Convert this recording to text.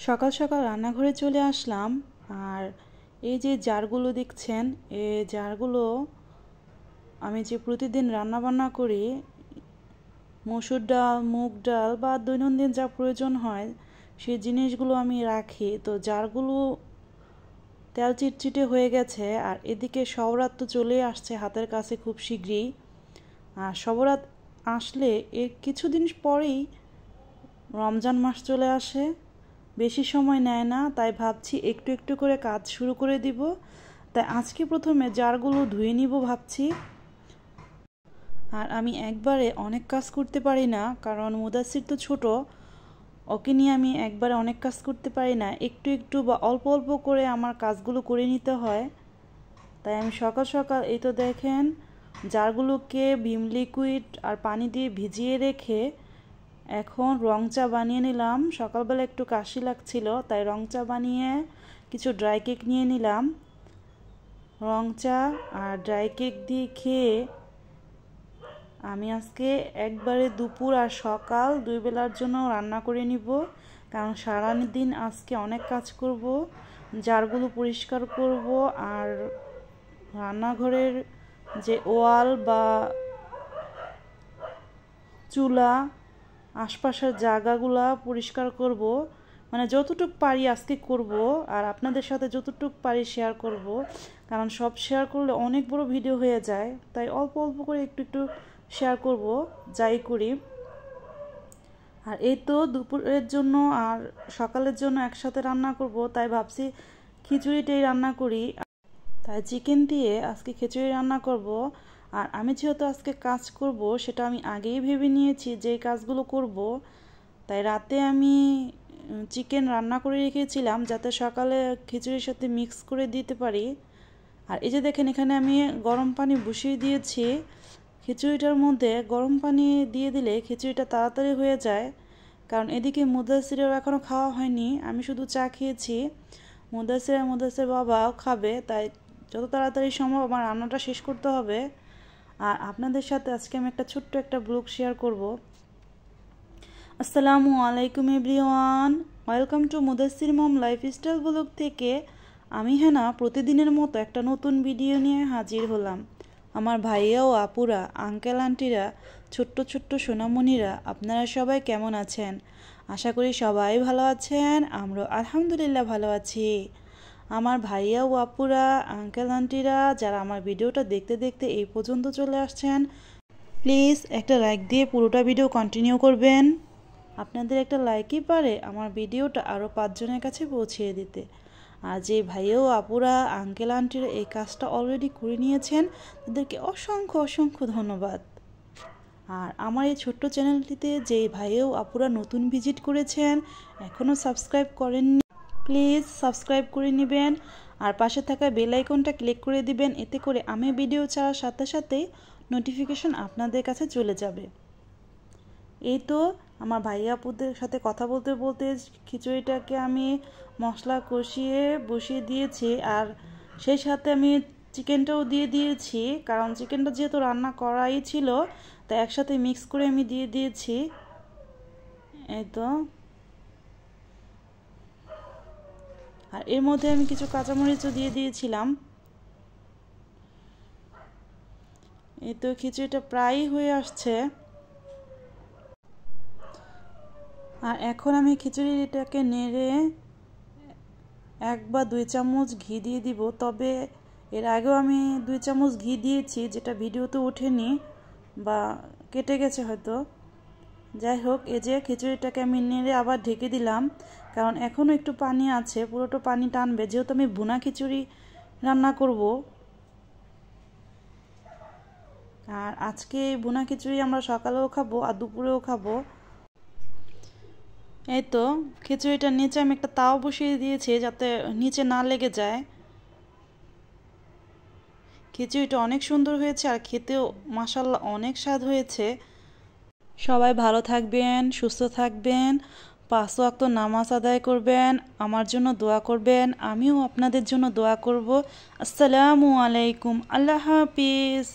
সকাল সকাল রান্নাঘরে চলে আসলাম। আর এই যে জারগুলো দেখছেন, এই জারগুলো আমি যে প্রতিদিন রান্না বান্না করি, মসুর ডাল, মুগ ডাল বা দৈনন্দিন যা প্রয়োজন হয় সেই জিনিসগুলো আমি রাখি। তো জারগুলো তেল চিটচিটে হয়ে গেছে। আর এদিকে সবরাত তো চলে আসছে হাতের কাছে খুব শীঘ্রই। আর সবরাত আসলে এর কিছুদিন পরেই রমজান মাস চলে আসে, বেশি সময় নেয় না। তাই ভাবছি একটু একটু করে কাজ শুরু করে দিব। তাই আজকে প্রথমে জারগুলো ধুয়ে নিব ভাবছি। আর আমি একবারে অনেক কাজ করতে পারি না, কারণ মুদাসির তো ছোট, ওকে নিয়ে আমি একবারে অনেক কাজ করতে পারি না। একটু একটু বা অল্প অল্প করে আমার কাজগুলো করে নিতে হয়। তাই আমি সকাল সকাল এই তো দেখেন জারগুলোকে ভিম লিকুইড আর পানি দিয়ে ভিজিয়ে রেখে এখন রং চা বানিয়ে নিলাম। সকালবেলা একটু কাশি লাগছিল, তাই রং চা বানিয়ে কিছু ড্রাই কেক নিয়ে নিলাম। রং চা আর ড্রাই কেক দিয়ে খেয়ে আমি আজকে একবারে দুপুর আর সকাল দুই বেলার জন্য রান্না করে নিব, কারণ সারাদিন আজকে অনেক কাজ করব। জারগুলো পরিষ্কার করব আর রান্নাঘরের যে ওয়াল বা চুলা আশপাশের জায়গাগুলা পরিষ্কার করব। মানে যতটুকু পারি আজকে করব, আর আপনাদের সাথে যতটুকু পারি শেয়ার করব, কারণ সব শেয়ার করলে অনেক বড় ভিডিও হয়ে যায়। তাই অল্প অল্প করে একটু একটু শেয়ার করব যাই করি। আর এই তো দুপুরের জন্য আর সকালের জন্য একসাথে রান্না করব, তাই ভাবছি খিচুড়িটাই রান্না করি। তাই চিকেন দিয়ে আজকে খিচুড়ি রান্না করব। আর আমি যেহেতু আজকে কাজ করব সেটা আমি আগেই ভেবে নিয়েছি যে কাজগুলো করব। তাই রাতে আমি চিকেন রান্না করে রেখেছিলাম যাতে সকালে খিচুড়ির সাথে মিক্স করে দিতে পারি। আর এই যে দেখেন এখানে আমি গরম পানি বসিয়ে দিয়েছি। খিচুড়িটার মধ্যে গরম পানি দিয়ে দিলে খিচুড়িটা তাড়াতাড়ি হয়ে যায়, কারণ এদিকে মুদাসিরের এখনও খাওয়া হয়নি, আমি শুধু চা খেয়েছি। মুদাসির বাবাও খাবে, তাই যত তাড়াতাড়ি সম্ভব আমার রান্নাটা শেষ করতে হবে। আর আপনাদের সাথে আজকে আমি একটা ছোট্ট একটা ব্লগ শেয়ার করব। আসসালামু আলাইকুম everyone, welcome to Mudassir mom lifestyle blog থেকে আমি হেনা প্রতিদিনের মতো একটা নতুন ভিডিও নিয়ে হাজির হলাম। আমার ভাইয়া ও আপুরা, আঙ্কেল আন্টিরা, ছোট্ট ছোট্ট সোনামণিরা, আপনারা সবাই কেমন আছেন? আশা করি সবাই ভালো আছেন। আমরা আলহামদুলিল্লাহ ভালো আছি। আমার ভাইয়া ও আপুরা, আঙ্কেল আন্টিরা যারা আমার ভিডিওটা দেখতে দেখতে এই পর্যন্ত চলে আসছেন, প্লিজ একটা লাইক দিয়ে পুরোটা ভিডিও কন্টিনিউ করবেন। আপনাদের একটা লাইকই পারে আমার ভিডিওটা আরও 5 জনের কাছে পৌঁছিয়ে দিতে। আর যে ভাইয়া ও আপুরা, আঙ্কেল আন্টিরা এই কাজটা অলরেডি করে নিয়েছেন, তাদেরকে অসংখ্য অসংখ্য ধন্যবাদ। আর আমার এই ছোট্ট চ্যানেলটিতে যে ভাইয়া ও আপুরা নতুন ভিজিট করেছেন, এখনও সাবস্ক্রাইব করেননি, প্লিজ সাবস্ক্রাইব করে নেবেন। আর পাশে থাকা বেল আইকনটা ক্লিক করে দিবেন, এতে করে আমি ভিডিও ছাড়ার সাথে সাথেই নোটিফিকেশন আপনাদের কাছে চলে যাবে। এই তো আমার ভাইয়া আপুদের সাথে কথা বলতে বলতে খিচুড়িটাকে আমি মশলা কষিয়ে বসিয়ে দিয়েছি। আর সেই সাথে আমি চিকেনটাও দিয়ে দিয়েছি, কারণ চিকেনটা যেহেতু রান্না করাই ছিল, তাই একসাথে মিক্স করে আমি দিয়ে দিয়েছি। এই তো, আর এর মধ্যে আমি কিছু কাঁচামরিচও দিয়ে দিয়েছিলাম। এই তো খিচুড়িটা প্রায় হয়ে আসছে। আর এখন আমি খিচুড়িটাকে নেড়ে 1 বা 2 চামচ ঘি দিয়ে দিব। তবে এর আগেও আমি 2 চামচ ঘি দিয়েছি, যেটা ভিডিওতে ওঠেনি বা কেটে গেছে হয়তো। যাই হোক, এই যে খিচুড়িটাকে আমি নেড়ে আবার ঢেকে দিলাম, কারণ এখনও একটু পানি আছে, পুরোটা পানি টানবে, যেহেতু আমি ভুনা খিচুড়ি রান্না করব। আর আজকে ভুনা খিচুড়ি আমরা সকালেও খাবো আর দুপুরেও খাবো। এই তো খিচুড়িটার নিচে আমি একটা তাও বসিয়ে দিয়েছি যাতে নিচে না লেগে যায়। খিচুড়িটা অনেক সুন্দর হয়েছে আর খেতেও মাশাআল্লাহ অনেক স্বাদ হয়েছে। সবাই ভালো থাকবেন, সুস্থ থাকবেন, 5 ওয়াক্ত নামাজ আদায় করবেন, আমার জন্য দোয়া করবেন, আমিও আপনাদের জন্য দোয়া করব। আসসালামু আলাইকুম, আল্লাহ হাফিজ।